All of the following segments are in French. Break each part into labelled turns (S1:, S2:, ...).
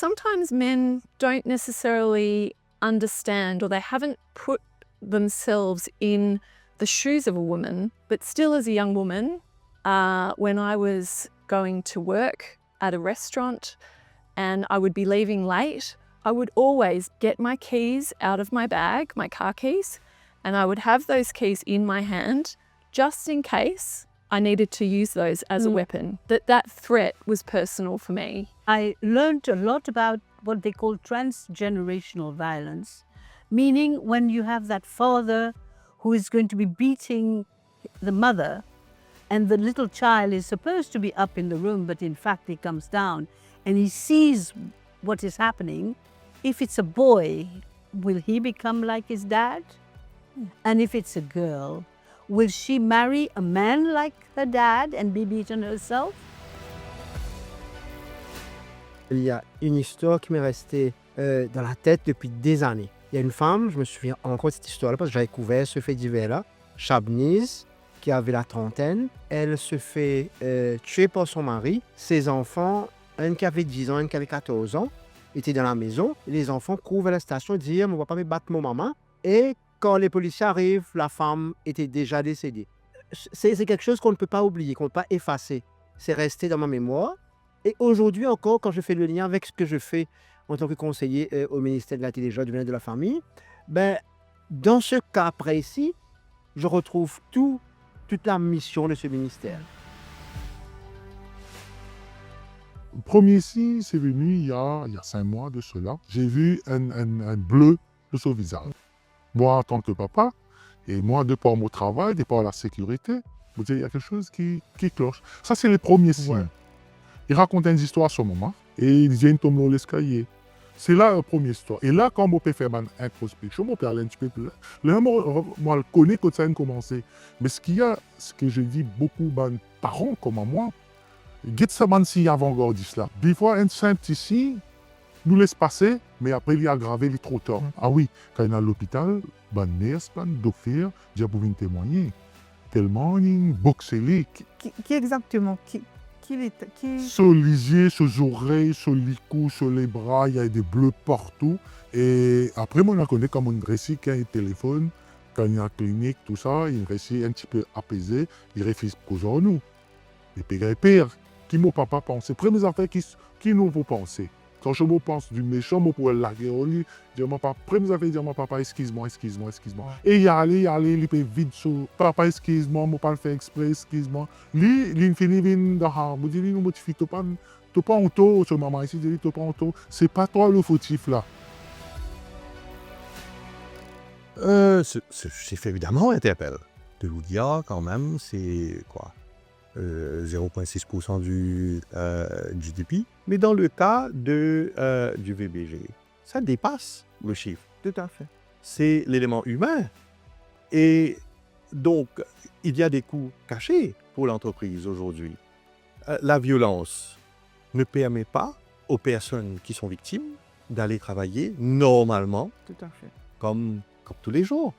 S1: sometimes men don't necessarily understand, or they haven't put themselves in the shoes of a woman. But still, as a young woman, when I was going to work at a restaurant and I would be leaving late, I would always get my keys out of my bag, my car keys, and I would have those keys in my hand just in case I needed to use those as a weapon. That threat was personal for me.
S2: I learned a lot about what they call transgenerational violence, meaning when you have that father who is going to be beating the mother, and the little child is supposed to be up in the room, but in fact he comes down and he sees what is happening. If it's a boy, will he become like his dad? And if it's a girl, will she marry a man like her dad and be beaten herself?
S3: Il y a une histoire qui m'est restée dans la tête depuis des années. Il y a une femme, je me souviens encore de cette histoire-là parce que j'avais couvert ce fait divers-là, Chabnise, qui avait la trentaine. Elle se fait tuer par son mari. Ses enfants, un qui avait 10 ans, un qui avait 14 ans, étaient dans la maison. Et les enfants courent à la station et disent « On ne va pas me battre mon maman ». Et quand les policiers arrivent, la femme était déjà décédée. C'est quelque chose qu'on ne peut pas oublier, qu'on ne peut pas effacer. C'est resté dans ma mémoire. Et aujourd'hui encore, quand je fais le lien avec ce que je fais en tant que conseiller au ministère de l'Intelligence, du bien-être de la famille, dans ce cas précis, je retrouve toute la mission de ce ministère.
S4: Le premier signe, c'est venu il y a 5 mois de cela. J'ai vu un bleu de son visage. Moi, en tant que papa, et moi, de par mon travail, de par la sécurité, vous dites, il y a quelque chose qui cloche. Ça, c'est les premiers signes. Ouais. Il racontait une histoire sur maman et il disait, il tombe dans l'escalier. C'est là la première histoire. Et là, quand mon père fait une introspection, mon père allait un petit peu plus là. Moi, je connais quand ça a commencé. Mais ce qu'il y a, ce que je dis beaucoup de parents comme moi, get ça si avant-gardiste là. Des fois, un simple ici nous laisse passer, mais après, il est aggravé, il est trop tard. Ah oui, quand il est à l'hôpital, nurse, docteur, j'ai pour témoigner. Tellement, il boxe les.
S5: Qui exactement qui...
S4: Sur les yeux, sur les oreilles, sur les coups, sur les bras, il y a des bleus partout. Et après, moi, je connais comme un récit quand il téléphone, quand il y a la clinique, tout ça, il récit un petit peu apaisé, il réfléchit cause en nous. Et pire, qui mon papa pensait, premières affaires qui nous vont penser. Quand je me pense du méchant, je pourrais larguer au lit, dire mon papa, premières affaires, dire mon papa, excuse-moi. Et il y aller, il peut vite sur, papa, excuse-moi, je ne pas le faire exprès, excuse-moi. Il finit dans la je dis, nous, tu n'es pas en taux, sur maman ici, tu n'es pas en taux, c'est pas toi le fautif là.
S6: C'est fait évidemment interpelle. De vous dire quand même, c'est quoi 0,6% du GDP. Mais dans le cas du VBG, ça dépasse le chiffre.
S5: Tout à fait.
S6: C'est l'élément humain. Et donc, il y a des coûts cachés pour l'entreprise aujourd'hui. La violence ne permet pas aux personnes qui sont victimes d'aller travailler normalement,
S5: tout à fait,
S6: comme tous les jours.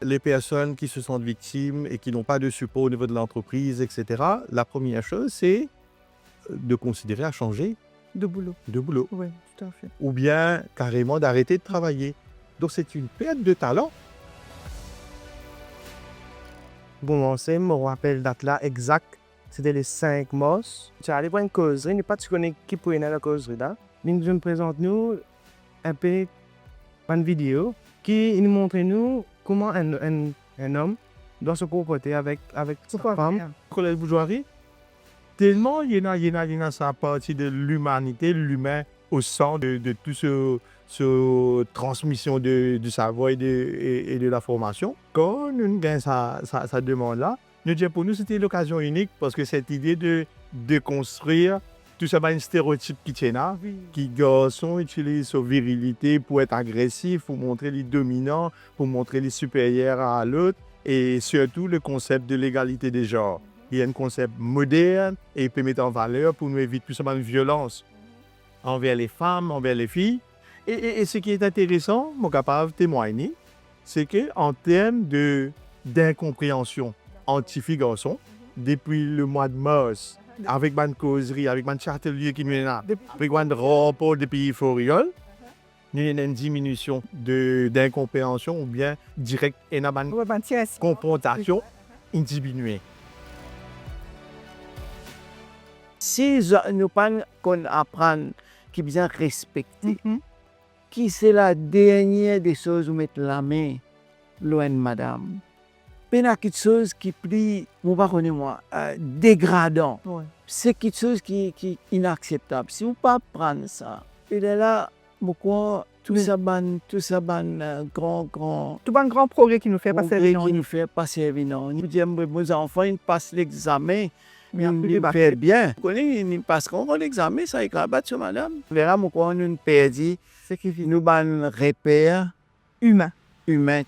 S6: Les personnes qui se sentent victimes et qui n'ont pas de support au niveau de l'entreprise, etc., la première chose, c'est de considérer à changer
S5: de boulot. Oui, tout à fait.
S6: Ou bien carrément d'arrêter de travailler. Donc c'est une perte de talent.
S7: Bon, je me rappelle date là exact. C'était les 5 mars. Tu allais voir une causerie, mais pas tu connais qui peut y la causerie là. Je me présente nous un peu une vidéo qui nous montre nous comment un homme doit se comporter avec sa femme.
S8: Colette Bourgeoisie, tellement il y a sa partie de l'humanité, l'humain au centre de tout ce transmission de savoir et de la formation. Quand nous avons sa demande-là, pour nous, c'était l'occasion unique parce que cette idée de construire tout ça, un stéréotype qui tient là, qui garçon utilise sa virilité pour être agressif, pour montrer les dominants, pour montrer les supérieurs à l'autre, et surtout le concept de l'égalité des genres. Il y a un concept moderne et il peut mettre en valeur pour nous éviter tout simplement une violence envers les femmes, envers les filles. Et ce qui est intéressant, mon capable de témoigner, c'est qu'en termes d'incompréhension anti-filles garçons, depuis le mois de mars
S6: avec une causerie, avec un châtelier qui nous est là, avec un rapport de pays foriol, nous avons une diminution d'incompréhension ou bien direct et une
S5: Ouais, ben, tiens,
S6: confrontation diminuée.
S9: Si nous pas qu'on apprend qui bien respecter,
S5: Mhm.
S9: qui c'est la dernière des choses où mettre la main loin de madame. Il y a quelque chose qui plie, vous pas connaître moi, dégradant.
S5: Ouais.
S9: C'est quelque chose qui est inacceptable. Si vous pas prendre ça, il est là, pourquoi tout ça grand
S5: Tout un grand progrès qui nous fait passer
S9: progrès
S5: évidemment.
S9: qui nous fait passer évident. Nous disons, mes enfants, ils passent l'examen.
S5: Mais il y a plus de
S9: Ils
S5: bac.
S9: fait bien. Ils passeront l'examen, ça est battre sur madame. On verra pourquoi nous perdons. C'est que nous avons un repère
S5: Humain.
S9: humain